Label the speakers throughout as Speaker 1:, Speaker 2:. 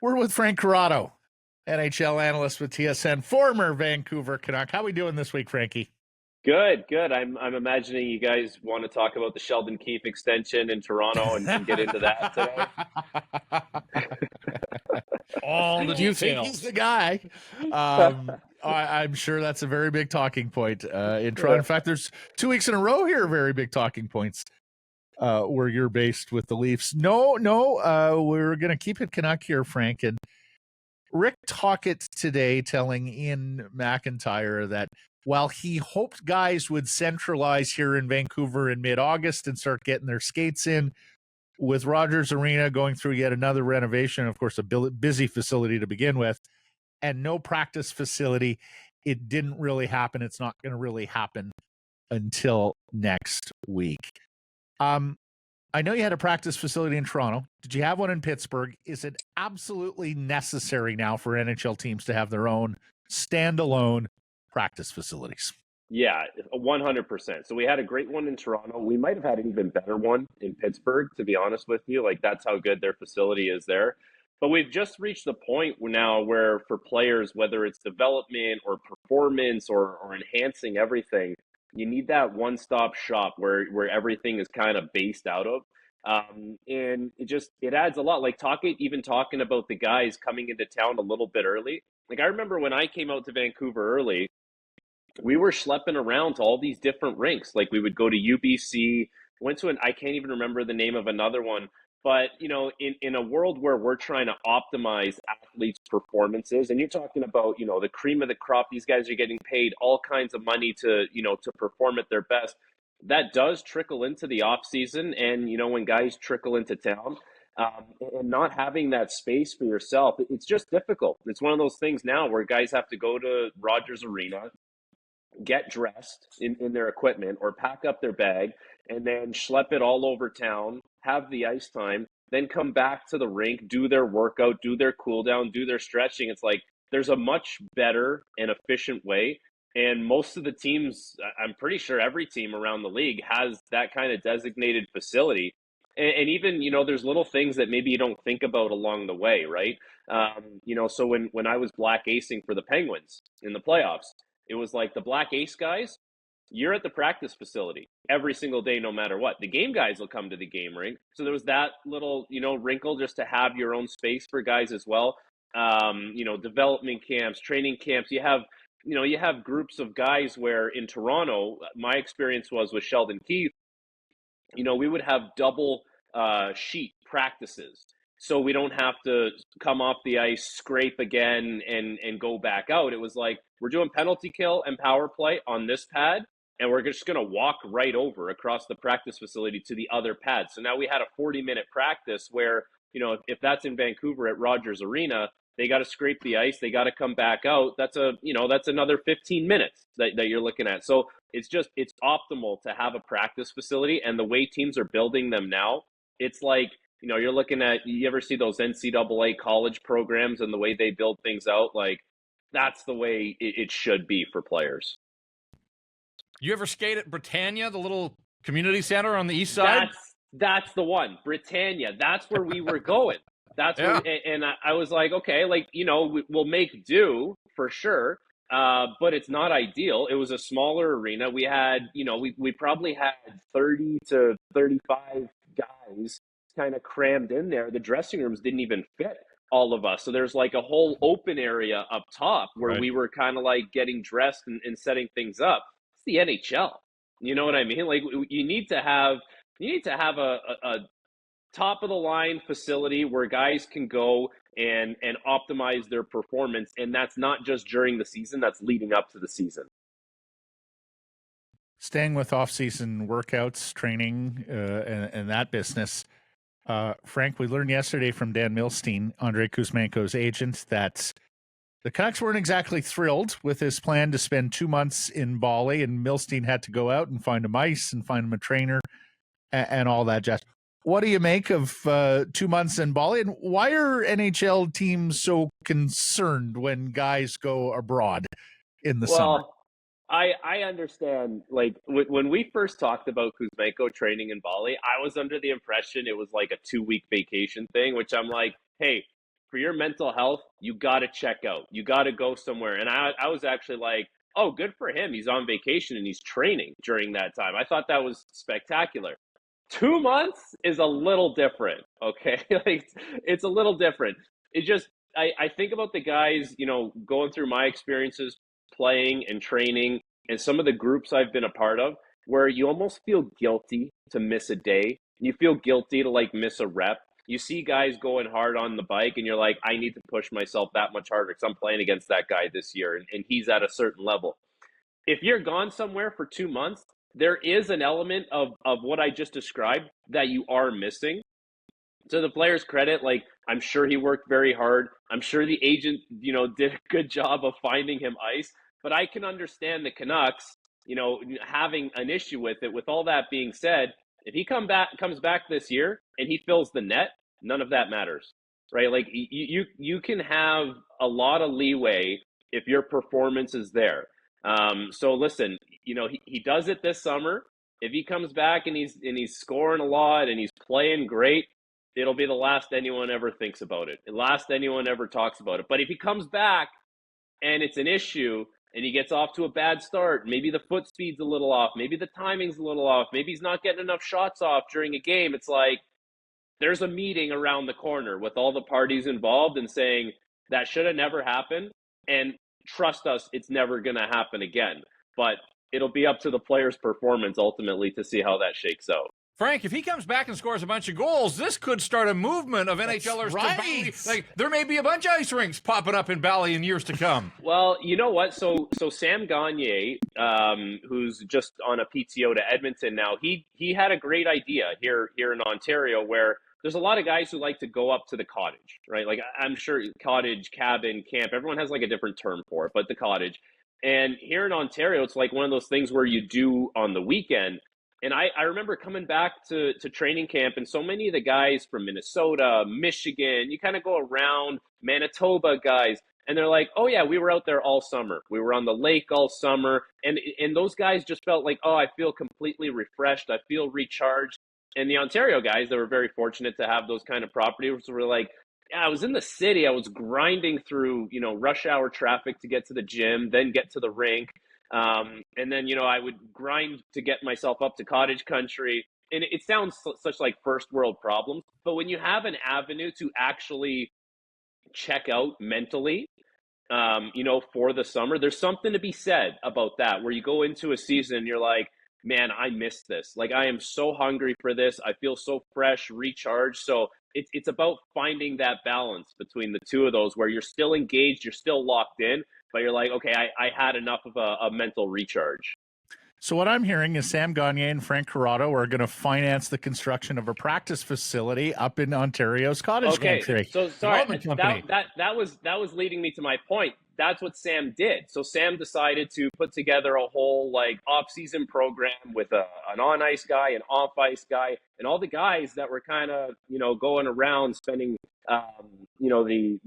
Speaker 1: We're with Frank Corrado, NHL analyst with TSN, former Vancouver Canuck. How we doing this week, Frankie?
Speaker 2: Good, good. I'm imagining you guys want to talk about the Sheldon Keefe extension in Toronto and get into that today.
Speaker 1: All the
Speaker 3: You
Speaker 1: details.
Speaker 3: think
Speaker 1: He's the guy. I'm sure that's a very big talking point in Toronto. In fact, there's 2 weeks in a row here, very big talking points where you're based with the Leafs. No, we're going to keep it Canuck here, Frank. And Rick Tocchet today telling Ian McIntyre that while he hoped guys would centralize here in Vancouver in mid-August and start getting their skates in, with Rogers Arena going through yet another renovation, of course, a busy facility to begin with, and no practice facility, it didn't really happen. It's not going to really happen until next week. I know you had a practice facility in Toronto. Did you have one in Pittsburgh? Is it absolutely necessary now for NHL teams to have their own standalone practice facilities?
Speaker 2: Yeah, 100%. So we had a great one in Toronto. We might have had an even better one in Pittsburgh, to be honest with you. Like, that's how good their facility is there. But we've just reached the point now where for players, whether it's development or performance or enhancing everything, you need that one-stop shop where everything is kind of based out of. And it adds a lot. Like even talking about the guys coming into town a little bit early. Like, I remember when I came out to Vancouver early, we were schlepping around to all these different rinks. Like, we would go to UBC, went to I can't even remember the name of another one. But, in a world where we're trying to optimize athletes' performances, and you're talking about, the cream of the crop, these guys are getting paid all kinds of money to perform at their best. That does trickle into the off season, and, when guys trickle into town, and not having that space for yourself, it's just difficult. It's one of those things now where guys have to go to Rogers Arena, get dressed in their equipment or pack up their bag and then schlep it all over town, have the ice time, then come back to the rink, do their workout, do their cool down, do their stretching. It's like there's a much better and efficient way. And most of the teams, I'm pretty sure every team around the league has that kind of designated facility. And even, there's little things that maybe you don't think about along the way, right? So when I was black acing for the Penguins in the playoffs, it was like the black ace guys, you're at the practice facility every single day, no matter what. The game guys will come to the game rink. So there was that little, wrinkle just to have your own space for guys as well. Development camps, training camps. You have groups of guys where in Toronto, my experience was with Sheldon Keefe, we would have double sheet practices. So we don't have to come off the ice, scrape again, and go back out. It was like, we're doing penalty kill and power play on this pad, and we're just going to walk right over across the practice facility to the other pad. So now we had a 40-minute practice where, if that's in Vancouver at Rogers Arena, they got to scrape the ice, they got to come back out. That's another 15 minutes that you're looking at. So it's optimal to have a practice facility, and the way teams are building them now, it's like, you're looking at, you ever see those NCAA college programs and the way they build things out? Like, that's the way it should be for players.
Speaker 3: You ever skate at Britannia, the little community center on the east side?
Speaker 2: That's the one, Britannia. That's where we were going. That's where, and I was like, okay, like, we'll make do for sure. But it's not ideal. It was a smaller arena. We had, we probably had 30 to 35 guys kind of crammed in there. The dressing rooms didn't even fit all of us. So there's like a whole open area up top where we were kind of like getting dressed and setting things up. It's the NHL. You know what I mean? Like, you need to have a top of the line facility where guys can go and optimize their performance. And that's not just during the season, that's leading up to the season.
Speaker 1: Staying with off-season workouts, training, and that business, Frank, we learned yesterday from Dan Milstein, Andrei Kuzmenko's agent, that the Canucks weren't exactly thrilled with his plan to spend 2 months in Bali, and Milstein had to go out and find him ice and find him a trainer and all that jazz. What do you make of 2 months in Bali, and why are NHL teams so concerned when guys go abroad in the summer?
Speaker 2: I understand, like, when we first talked about Kuzmenko training in Bali, I was under the impression it was like a 2-week vacation thing, which I'm like, hey, for your mental health, you got to check out. You got to go somewhere. And I was actually like, oh, good for him. He's on vacation and he's training during that time. I thought that was spectacular. 2 months is a little different, okay? Like, it's a little different. It just, I think about the guys, going through my experiences playing and training and some of the groups I've been a part of where you almost feel guilty to miss a day. You feel guilty to like miss a rep. You see guys going hard on the bike and you're like, I need to push myself that much harder because I'm playing against that guy this year and he's at a certain level. If you're gone somewhere for 2 months, there is an element of what I just described that you are missing. To the player's credit, like, I'm sure he worked very hard. I'm sure the agent, did a good job of finding him ice. But I can understand the Canucks, having an issue with it. With all that being said, if he comes back this year and he fills the net, none of that matters, right? Like, you can have a lot of leeway if your performance is there. So listen, he does it this summer. If he comes back and he's scoring a lot and he's playing great, it'll be the last anyone ever thinks about it. The last anyone ever talks about it. But if he comes back and it's an issue and he gets off to a bad start, maybe the foot speed's a little off, maybe the timing's a little off, maybe he's not getting enough shots off during a game, it's like there's a meeting around the corner with all the parties involved and saying that should have never happened. And trust us, it's never going to happen again. But it'll be up to the player's performance ultimately to see how that shakes out.
Speaker 3: Frank, if he comes back and scores a bunch of goals, this could start a movement of NHLers to Bali. Like, there may be a bunch of ice rinks popping up in Bali in years to come.
Speaker 2: Well, you know what? So Sam Gagner, who's just on a PTO to Edmonton now, he had a great idea here in Ontario where there's a lot of guys who like to go up to the cottage, right? Like, I'm sure cottage, cabin, camp, everyone has like a different term for it, but the cottage. And here in Ontario, it's like one of those things where you do on the weekend. And I remember coming back to training camp and so many of the guys from Minnesota, Michigan, you kind of go around, Manitoba guys, and they're like, oh yeah, we were out there all summer. We were on the lake all summer. And those guys just felt like, oh, I feel completely refreshed. I feel recharged. And the Ontario guys that were very fortunate to have those kind of properties were like, yeah, I was in the city. I was grinding through, rush hour traffic to get to the gym, then get to the rink. And then, I would grind to get myself up to cottage country. And it sounds such like first world problems. But when you have an avenue to actually check out mentally, for the summer, there's something to be said about that, where you go into a season and you're like, man, I miss this. Like, I am so hungry for this. I feel so fresh, recharged. So it's about finding that balance between the two of those where you're still engaged, you're still locked in, but you're like, okay, I had enough of a mental recharge.
Speaker 1: So what I'm hearing is Sam Gagner and Frank Corrado are going to finance the construction of a practice facility up in Ontario's cottage country.
Speaker 2: So sorry, that was leading me to my point. That's what Sam did. So Sam decided to put together a whole like off-season program with an on-ice guy, an off-ice guy, and all the guys that were kind of going around spending the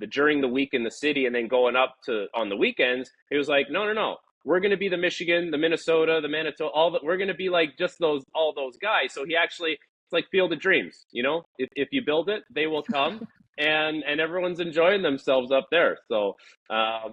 Speaker 2: during the week in the city and then going up to on the weekends. He was like, no. We're going to be the Michigan, the Minnesota, the Manitoba, we're going to be like just all those guys. So he actually, it's like Field of Dreams, if you build it, they will come and everyone's enjoying themselves up there. So I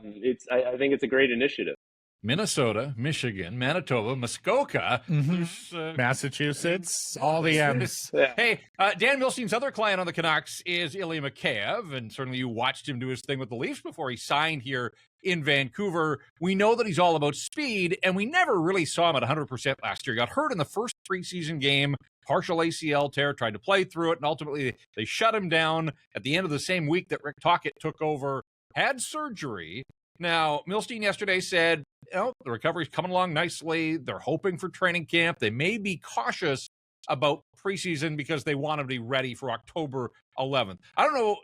Speaker 2: think it's a great initiative.
Speaker 3: Minnesota, Michigan, Manitoba, Muskoka,
Speaker 1: Massachusetts, all the M's.
Speaker 2: Yeah.
Speaker 3: Hey, Dan Milstein's other client on the Canucks is Ilya Mikheyev, and certainly you watched him do his thing with the Leafs before he signed here in Vancouver. We know that he's all about speed, and we never really saw him at 100% last year. He got hurt in the first preseason game, partial ACL tear, tried to play through it, and ultimately they shut him down at the end of the same week that Rick Tocchet took over, had surgery. Now, Milstein yesterday said, the recovery's coming along nicely. They're hoping for training camp. They may be cautious about preseason because they want to be ready for October 11th. I don't know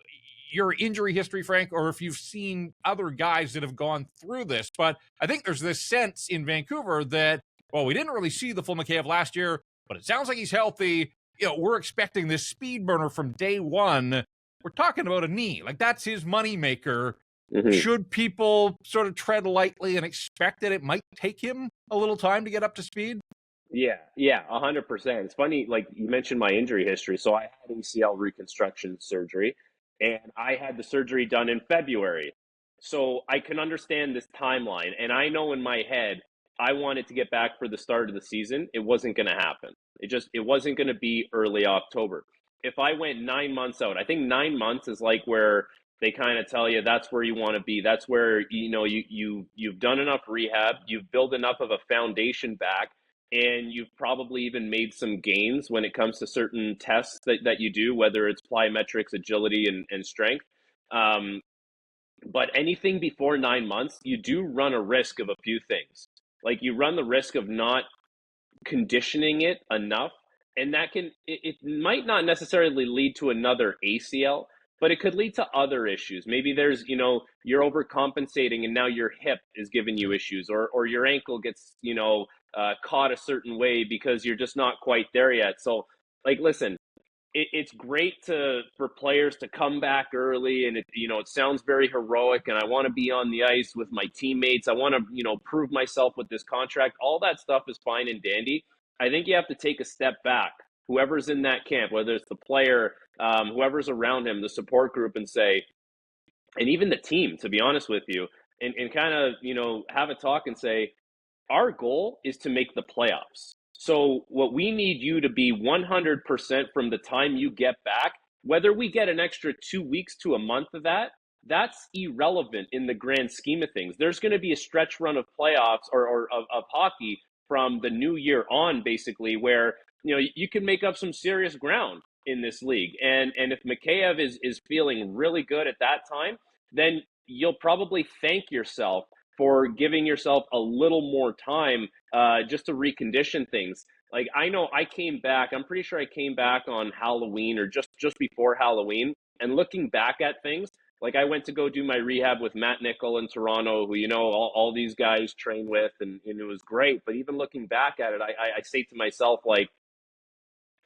Speaker 3: your injury history, Frank, or if you've seen other guys that have gone through this, but I think there's this sense in Vancouver that, well, we didn't really see the full Mikheyev last year, but it sounds like he's healthy. We're expecting this speed burner from day one. We're talking about a knee. Like, that's his moneymaker. Mm-hmm. Should people sort of tread lightly and expect that it might take him a little time to get up to speed?
Speaker 2: Yeah, 100%. It's funny, like you mentioned my injury history. So I had ACL reconstruction surgery. and I had the surgery done in February. So I can understand this timeline. And I know in my head, I wanted to get back for the start of the season. It wasn't going to happen. It wasn't going to be early October. If I went 9 months out, I think 9 months is like where they kind of tell you that's where you want to be. That's where, you've done enough rehab, you've built enough of a foundation back, and you've probably even made some gains when it comes to certain tests that you do, whether it's plyometrics, agility, and strength. But anything before 9 months, you do run a risk of a few things. Like you run the risk of not conditioning it enough, and it might not necessarily lead to another ACL, but it could lead to other issues. Maybe there's, you're overcompensating and now your hip is giving you issues, or your ankle gets, caught a certain way because you're just not quite there yet. So, like, listen, it's great for players to come back early, and it sounds very heroic, and I want to be on the ice with my teammates. I want to prove myself with this contract. All that stuff is fine and dandy. I think you have to take a step back, whoever's in that camp, whether it's the player, whoever's around him, the support group, and say, and even the team, to be honest with you, and kind of have a talk and say, our goal is to make the playoffs. So what we need you to be 100% from the time you get back, whether we get an extra 2 weeks to a month of that, that's irrelevant in the grand scheme of things. There's going to be a stretch run of playoffs or of hockey from the new year on, basically, where you can make up some serious ground in this league. And if Mikheyev is feeling really good at that time, then you'll probably thank yourself for giving yourself a little more time just to recondition things. Like, I know I came back, I'm pretty sure I came back on Halloween or just before Halloween. And looking back at things, like I went to go do my rehab with Matt Nickel in Toronto, who, all these guys train with, and it was great. But even looking back at it, I say to myself, like,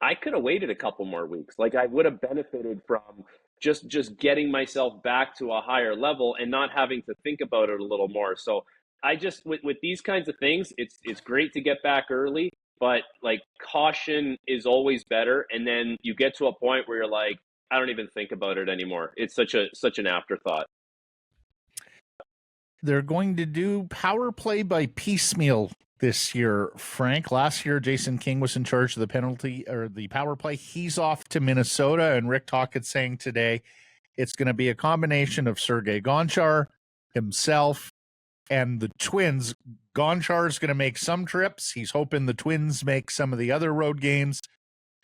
Speaker 2: I could have waited a couple more weeks. Like, I would have benefited from just getting myself back to a higher level and not having to think about it a little more. So I just, with these kinds of things, it's great to get back early, but like, caution is always better. And then you get to a point where you're like, I don't even think about it anymore. It's such an afterthought.
Speaker 1: They're going to do power play by piecemeal this year, Frank. Last year, Jason King was in charge of the penalty or the power play. He's off to Minnesota, and Rick Tocchet saying today it's going to be a combination of Sergei Gonchar, himself, and the Twins. Gonchar is going to make some trips. He's hoping the Twins make some of the other road games,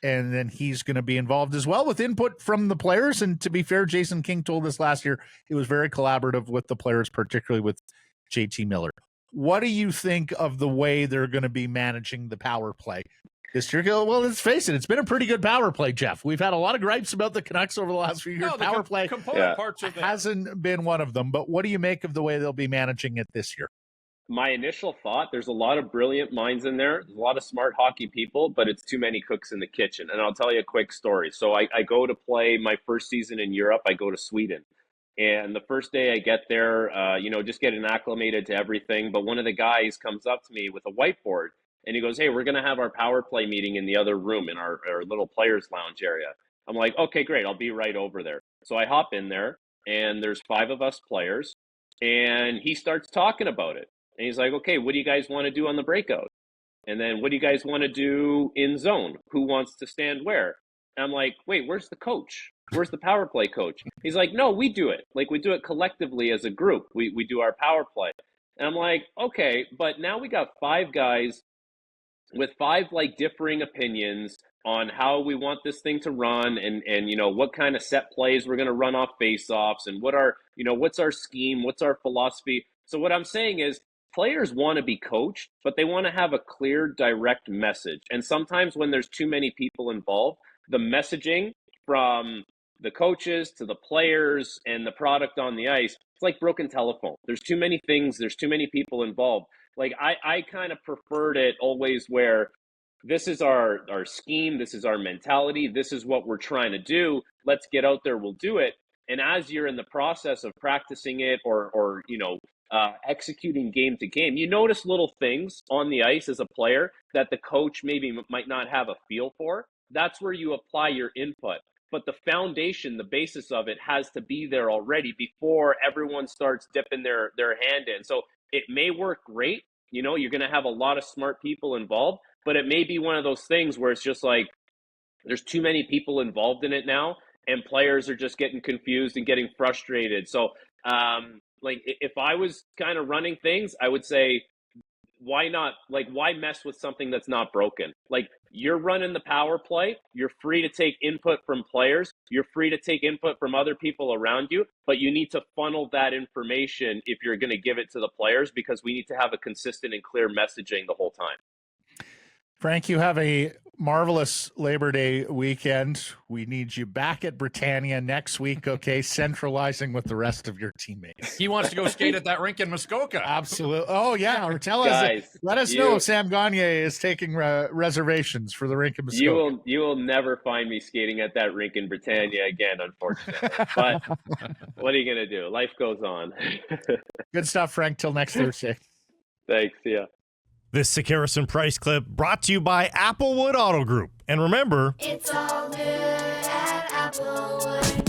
Speaker 1: and then he's going to be involved as well with input from the players. And to be fair, Jason King told us last year it was very collaborative with the players, particularly with JT Miller. What do you think of the way they're going to be managing the power play this year? Well, let's face it, it's been a pretty good power play, Jeff. We've had a lot of gripes about the Canucks over the last few years. Power play
Speaker 3: component parts of
Speaker 1: hasn't been one of them, but what do you make of the way they'll be managing it this year?
Speaker 2: My initial thought, there's a lot of brilliant minds in there. There's a lot of smart hockey people, but it's too many cooks in the kitchen. And I'll tell you a quick story. So I go to play my first season in Europe. I go to Sweden. And the first day I get there, just getting acclimated to everything. But one of the guys comes up to me with a whiteboard and he goes, "Hey, we're going to have our power play meeting in the other room in our little players lounge area." I'm like, "Okay, great. I'll be right over there." So I hop in there and there's 5 of us players and he starts talking about it. And he's like, "Okay, what do you guys want to do on the breakout? And then what do you guys want to do in zone? Who wants to stand where?" And I'm like, "Wait, where's the coach? Where's the power play coach?" He's like, "No, we do it. Like, we do it collectively as a group. We do our power play." And I'm like, "Okay, but now we got 5 guys with 5 like differing opinions on how we want this thing to run, and what kind of set plays we're going to run off face-offs, and what's our scheme, what's our philosophy." So what I'm saying is, players want to be coached, but they want to have a clear, direct message. And sometimes when there's too many people involved, the messaging from the coaches to the players and the product on the ice, it's like broken telephone. There's too many things. There's too many people involved. Like, I kind of preferred it always where this is our scheme. This is our mentality. This is what we're trying to do. Let's get out there. We'll do it. And as you're in the process of practicing it or executing game to game, you notice little things on the ice as a player that the coach maybe might not have a feel for. That's where you apply your input. but the foundation, the basis of it has to be there already before everyone starts dipping their hand in. So it may work great. You know, you're going to have a lot of smart people involved, but it may be one of those things where it's just like there's too many people involved in it now, and players are just getting confused and getting frustrated. So, like, if I was kind of running things, I would say, why not? Like, why mess with something that's not broken? Like, you're running the power play. You're free to take input from players. You're free to take input from other people around you, but you need to funnel that information if you're going to give it to the players, because we need to have a consistent and clear messaging the whole time.
Speaker 1: Frank, you have a marvelous Labor Day weekend. We need you back at Britannia next week, okay? Centralizing with the rest of your teammates.
Speaker 3: He wants to go skate at that rink in Muskoka.
Speaker 1: Absolutely. Oh, yeah. Or tell us.
Speaker 2: Guys,
Speaker 1: Let us know if Sam Gagne is taking reservations for the rink in Muskoka.
Speaker 2: You will never find me skating at that rink in Britannia again, unfortunately. But what are you going to do? Life goes on.
Speaker 1: Good stuff, Frank. Till next Thursday.
Speaker 2: Thanks. Yeah.
Speaker 4: This Sick Harrison Price clip brought to you by Applewood Auto Group. And remember,
Speaker 5: It's all good at Applewood.